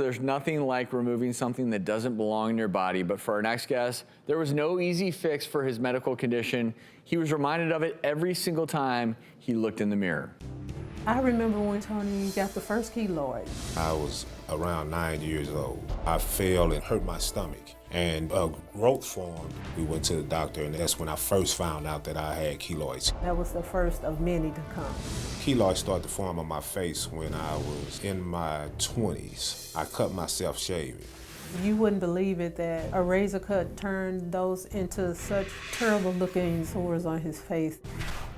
There's nothing like removing something that doesn't belong in your body, but for our next guest, there was no easy fix for his medical condition. He was reminded of it every single time he looked in the mirror. I remember when Tony got the first keloid. I was around 9 years old. I fell and hurt my stomach, and a growth formed. We went to the doctor, and that's when I first found out that I had keloids. That was the first of many to come. Keloids started to form on my face when I was in my 20s. I cut myself shaving. You wouldn't believe it that a razor cut turned those into such terrible looking sores on his face.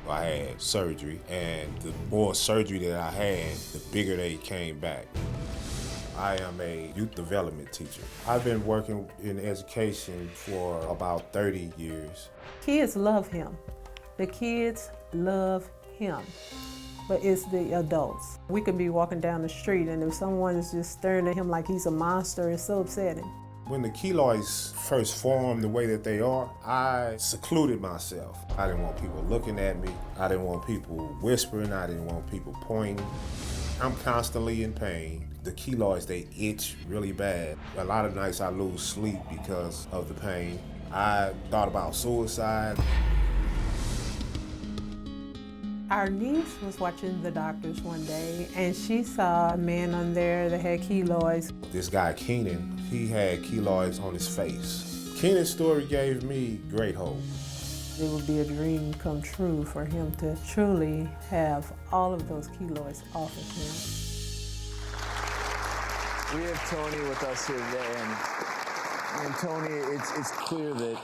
I had surgery, and the more surgery that I had, the bigger they came back. I am a youth development teacher. I've been working in education for about 30 years. Kids love him. The kids love him. But it's the adults. We could be walking down the street, and if someone is just staring at him like he's a monster, it's so upsetting. When the keloids first formed the way that they are, I secluded myself. I didn't want people looking at me. I didn't want people whispering. I didn't want people pointing. I'm constantly in pain. The keloids, they itch really bad. A lot of nights I lose sleep because of the pain. I thought about suicide. Our niece was watching the doctors one day, and she saw a man on there that had keloids. This guy, Keenan, he had keloids on his face. Keenan's story gave me great hope. It would be a dream come true for him to truly have all of those keloids off of him. We have Tony with us here today, and Tony, it's clear that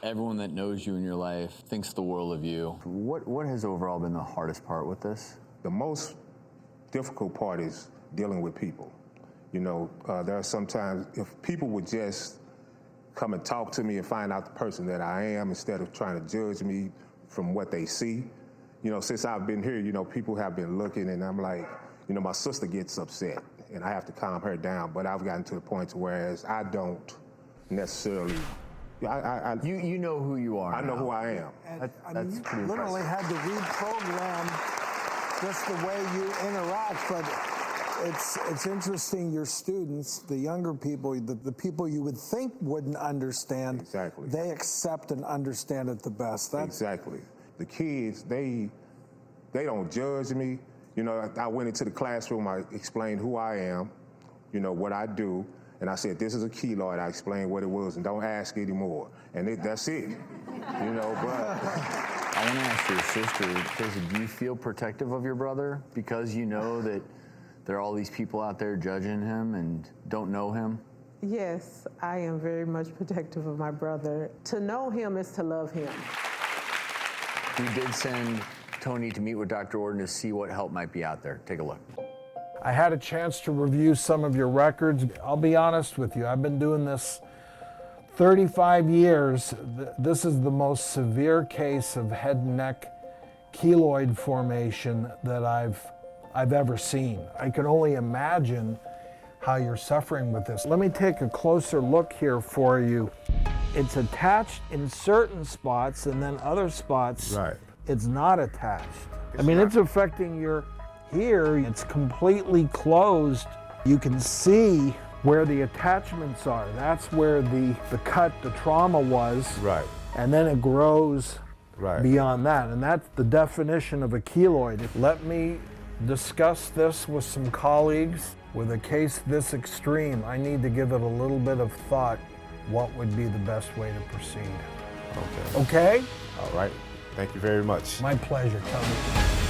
everyone that knows you in your life thinks the world of you. What has overall been the hardest part with this? The most difficult part is dealing with people. You know, there are sometimes, if people would just come and talk to me and find out the person that I am instead of trying to judge me from what they see. You know, since I've been here, you know, people have been looking, and I'm like, you know, my sister gets upset and I have to calm her down, but I've gotten to the point to whereas I don't necessarily, you know who you are. I know who I am. And, That's you pretty literally impressive. had to reprogram just the way you interact, but it's interesting, your students, the younger people, the people you would think wouldn't understand, Exactly. They accept and understand it the best. Exactly. The kids, they don't judge me. You know, I went into the classroom, I explained who I am, you know, what I do, and I said, this is a keloid. I explained what it was, and don't ask anymore. And that's it, you know, but. I want to ask your sister, do you feel protective of your brother because you know that there are all these people out there judging him and don't know him? Yes, I am very much protective of my brother. To know him is to love him. We did send Tony to meet with Dr. Ordon to see what help might be out there. Take a look. I had a chance to review some of your records. I'll be honest with you, I've been doing this 35 years. This is the most severe case of head and neck keloid formation that I've ever seen. I can only imagine how you're suffering with this. Let me take a closer look here for you. It's attached in certain spots, and then other spots, Right. It's not attached. It's affecting your here. It's completely closed. You can see where the attachments are. That's where the cut, the trauma was. Right. And then it grows Right. beyond that. And that's the definition of a keloid. Let me discuss this with some colleagues. With a case this extreme, I need to give it a little bit of thought. What would be the best way to proceed? Okay. Okay? All right. Thank you very much. My pleasure, Tony.